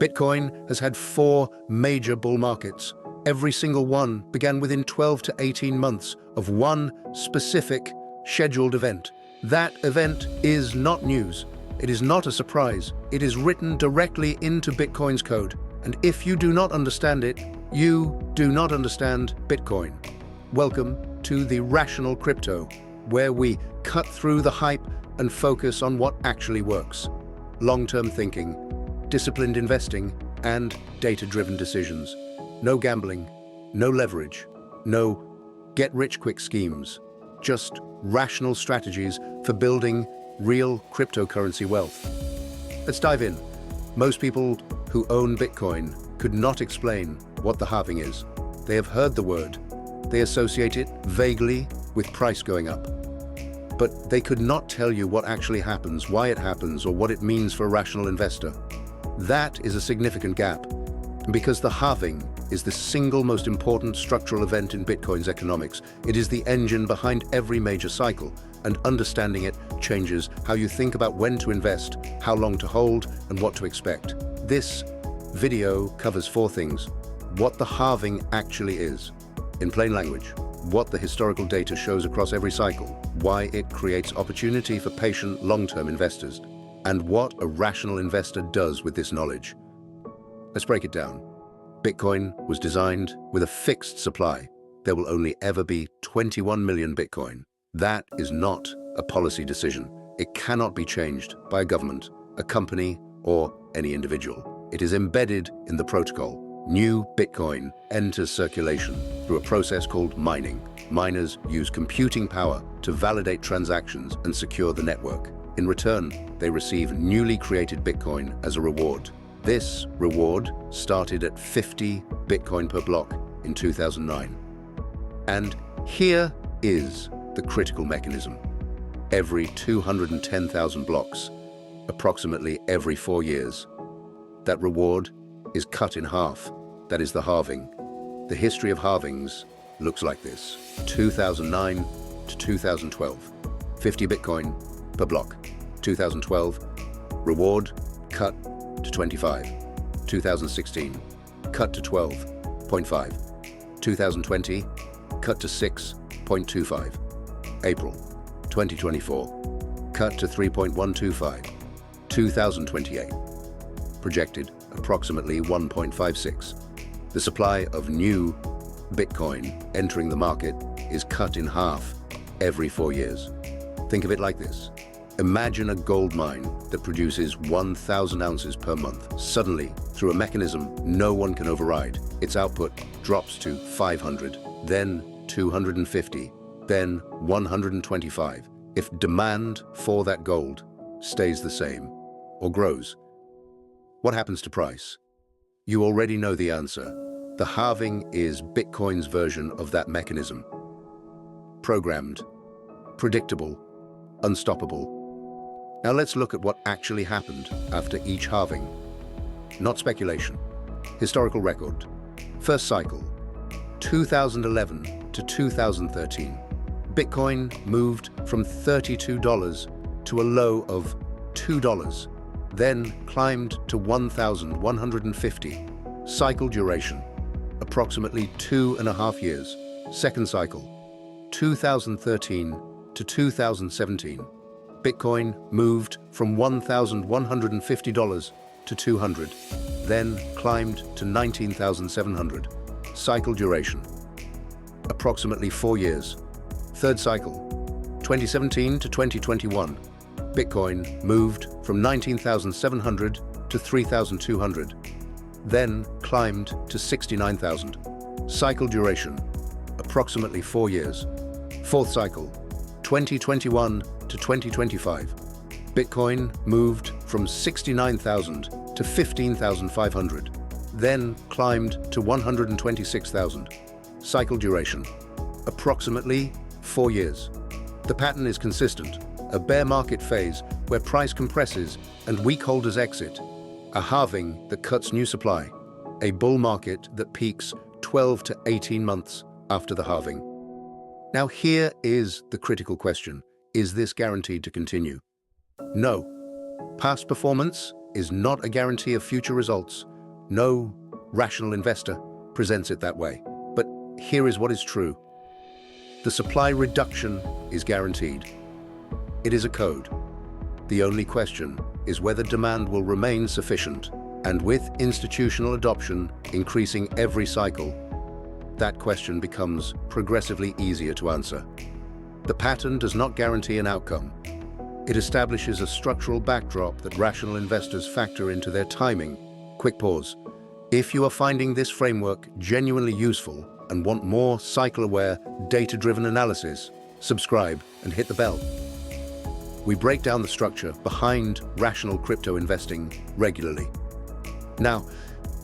Bitcoin has had 4 major bull markets. Every single one began within 12 to 18 months of one specific scheduled event. That event is not news. It is not a surprise. It is written directly into Bitcoin's code. And if you do not understand it, you do not understand Bitcoin. Welcome to the Rational Crypto, where we cut through the hype and focus on what actually works. Long-term thinking, disciplined investing, and data-driven decisions. No gambling, no leverage, no get-rich-quick schemes. Just rational strategies for building real cryptocurrency wealth. Let's dive in. Most people who own Bitcoin could not explain what the halving is. They have heard the word. They associate it vaguely with price going up. But they could not tell you what actually happens, why it happens, or what it means for a rational investor. That is a significant gap, because the halving is the single most important structural event in Bitcoin's economics. It is the engine behind every major cycle, and understanding it changes how you think about when to invest, how long to hold, and what to expect. This video covers 4 things: what the halving actually is, in plain language, what the historical data shows across every cycle, why it creates opportunity for patient, long-term investors, and what a rational investor does with this knowledge. Let's break it down. Bitcoin was designed with a fixed supply. There will only ever be 21 million Bitcoin. That is not a policy decision. It cannot be changed by a government, a company, or any individual. It is embedded in the protocol. New Bitcoin enters circulation through a process called mining. Miners use computing power to validate transactions and secure the network. In return, they receive newly created Bitcoin as a reward. This reward started at 50 Bitcoin per block in 2009. And here is the critical mechanism. Every 210,000 blocks, approximately every 4 years, that reward is cut in half. That is the halving. The history of halvings looks like this: 2009 to 2012, 50 Bitcoin per block. 2012, reward cut to 25. 2016, cut to 12.5. 2020, cut to 6.25. April 2024, cut to 3.125. 2028, projected approximately 1.56. The supply of new Bitcoin entering the market is cut in half every 4 years. Think of it like this. Imagine a gold mine that produces 1,000 ounces per month. Suddenly, through a mechanism no one can override, its output drops to 500, then 250, then 125. If demand for that gold stays the same or grows, what happens to price? You already know the answer. The halving is Bitcoin's version of that mechanism. Programmed, predictable, unstoppable. Now let's look at what actually happened after each halving. Not speculation. Historical record. First cycle, 2011 to 2013. Bitcoin moved from $32 to a low of $2, then climbed to 1,150. Cycle duration, approximately 2.5 years. Second cycle, 2013 to 2017. Bitcoin moved from $1,150 to $200, then climbed to 19,700. Cycle duration, approximately 4 years. Third cycle, 2017 to 2021. Bitcoin moved from 19,700 to 3,200, then climbed to 69,000. Cycle duration, approximately 4 years. Fourth cycle, 2021 to 2025. Bitcoin moved from 69,000 to 15,500, then climbed to 126,000. Cycle duration, approximately 4 years. The pattern is consistent. A bear market phase where price compresses and weak holders exit. A halving that cuts new supply. A bull market that peaks 12 to 18 months after the halving. Now here is the critical question. Is this guaranteed to continue? No. Past performance is not a guarantee of future results. No rational investor presents it that way. But here is what is true. The supply reduction is guaranteed. It is a code. The only question is whether demand will remain sufficient, and with institutional adoption increasing every cycle, that question becomes progressively easier to answer. The pattern does not guarantee an outcome. It establishes a structural backdrop that rational investors factor into their timing. Quick pause. If you are finding this framework genuinely useful and want more cycle-aware, data-driven analysis, subscribe and hit the bell. We break down the structure behind rational crypto investing regularly. Now,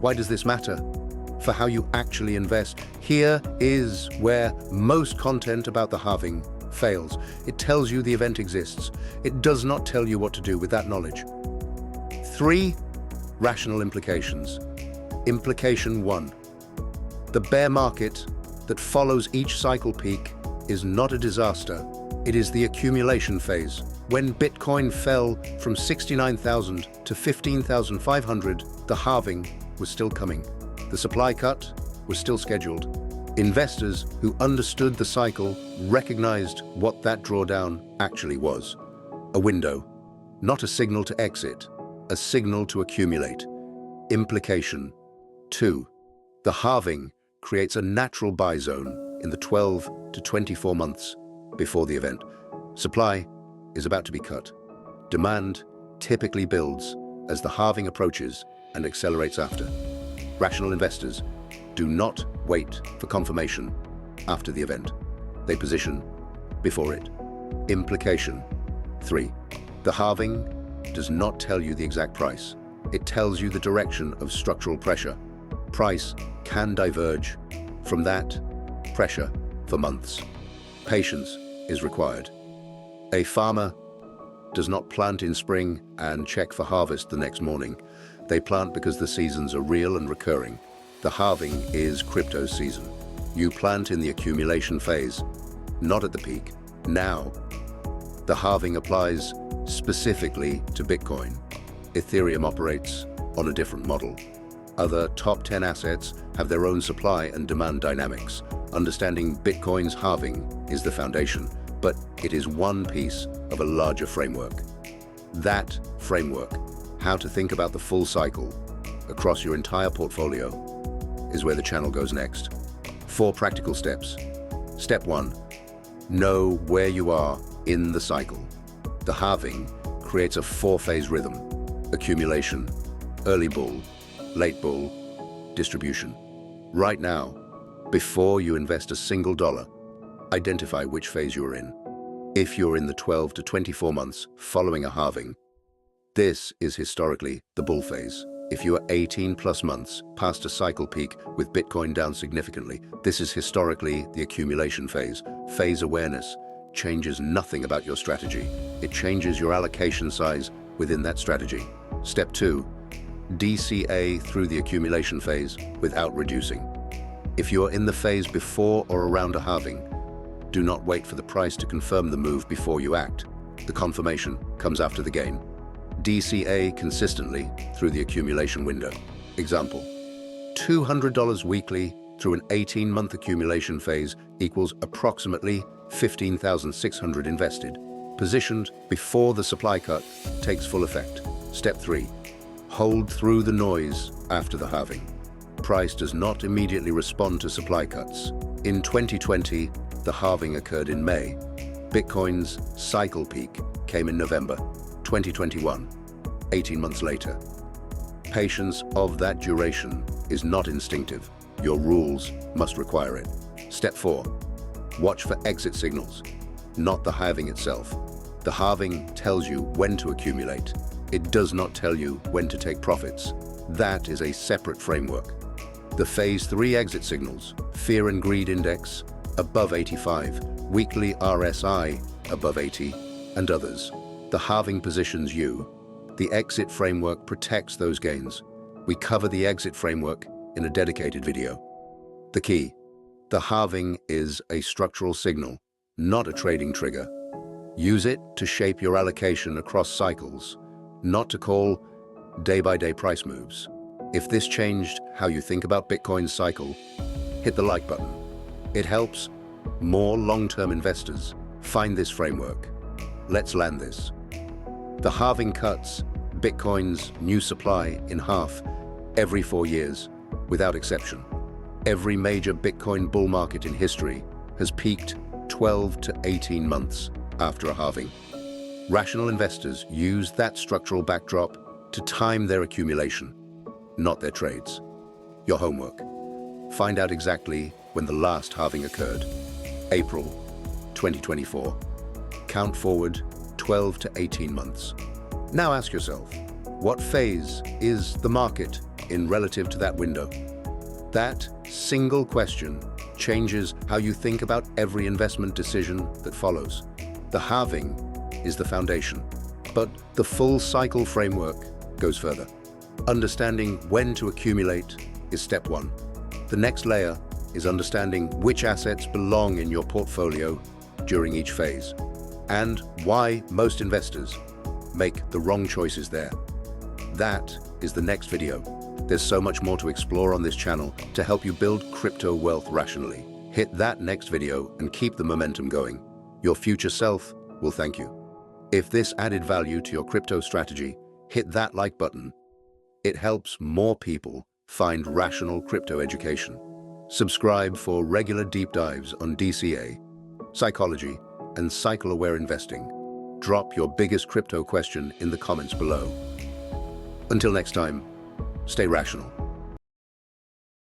why does this matter? For how you actually invest. Here is where most content about the halving fails. It tells you the event exists. It does not tell you what to do with that knowledge. 3 rational implications. Implication 1. The bear market that follows each cycle peak is not a disaster. It is the accumulation phase. When Bitcoin fell from 69,000 to 15,500, the halving was still coming. The supply cut was still scheduled. Investors who understood the cycle recognized what that drawdown actually was. A window, not a signal to exit, a signal to accumulate. Implication 2. The halving creates a natural buy zone in the 12 to 24 months before the event. Supply is about to be cut. Demand typically builds as the halving approaches and accelerates after. Rational investors do not wait for confirmation after the event. They position before it. Implication 3. The halving does not tell you the exact price. It tells you the direction of structural pressure. Price can diverge from that pressure for months. Patience is required. A farmer does not plant in spring and check for harvest the next morning. They plant because the seasons are real and recurring. The halving is crypto season. You plant in the accumulation phase, not at the peak. Now, the halving applies specifically to Bitcoin. Ethereum operates on a different model. Other top 10 assets have their own supply and demand dynamics. Understanding Bitcoin's halving is the foundation, but it is one piece of a larger framework. That framework, how to think about the full cycle across your entire portfolio, is where the channel goes next. 4 practical steps. Step 1. Know where you are in the cycle. The halving creates a 4-phase rhythm: accumulation, early bull, late bull, distribution. Right now, before you invest a single dollar, identify which phase you're in. If you're in the 12 to 24 months following a halving, this is historically the bull phase. If you are 18 plus months past a cycle peak with Bitcoin down significantly, this is historically the accumulation phase. Phase awareness changes nothing about your strategy. It changes your allocation size within that strategy. Step 2. DCA through the accumulation phase without reducing. If you are in the phase before or around a halving, do not wait for the price to confirm the move before you act. The confirmation comes after the gain. DCA consistently through the accumulation window. Example: $200 weekly through an 18-month accumulation phase equals approximately $15,600 invested. Positioned before the supply cut takes full effect. Step 3. Hold through the noise after the halving. Price does not immediately respond to supply cuts. In 2020, the halving occurred in May. Bitcoin's cycle peak came in November 2021, 18 months later. Patience of that duration is not instinctive. Your rules must require it. Step 4. Watch for exit signals, not the halving itself. The halving tells you when to accumulate. It does not tell you when to take profits. That is a separate framework. The Phase 3 exit signals: Fear and Greed Index above 85, weekly RSI above 80, and others. The halving positions you. The exit framework protects those gains. We cover the exit framework in a dedicated video. The key: the halving is a structural signal, not a trading trigger. Use it to shape your allocation across cycles, not to call day-by-day price moves. If this changed how you think about Bitcoin's cycle, hit the like button. It helps more long-term investors find this framework. Let's land this. The halving cuts Bitcoin's new supply in half every 4 years, without exception. Every major Bitcoin bull market in history has peaked 12 to 18 months after a halving. Rational investors use that structural backdrop to time their accumulation, not their trades. Your homework: find out exactly when the last halving occurred. April 2024. Count forward 12 to 18 months. Now ask yourself, what phase is the market in relative to that window? That single question changes how you think about every investment decision that follows. The halving is the foundation, but the full cycle framework goes further. Understanding when to accumulate is step one. The next layer is understanding which assets belong in your portfolio during each phase, and why most investors make the wrong choices there. That is the next video. There's so much more to explore on this channel to help you build crypto wealth rationally. Hit that next video and keep the momentum going. Your future self will thank you. If this added value to your crypto strategy, hit that like button. It helps more people find rational crypto education. Subscribe for regular deep dives on DCA, psychology, and cycle-aware investing. Drop your biggest crypto question in the comments below. Until next time, stay rational.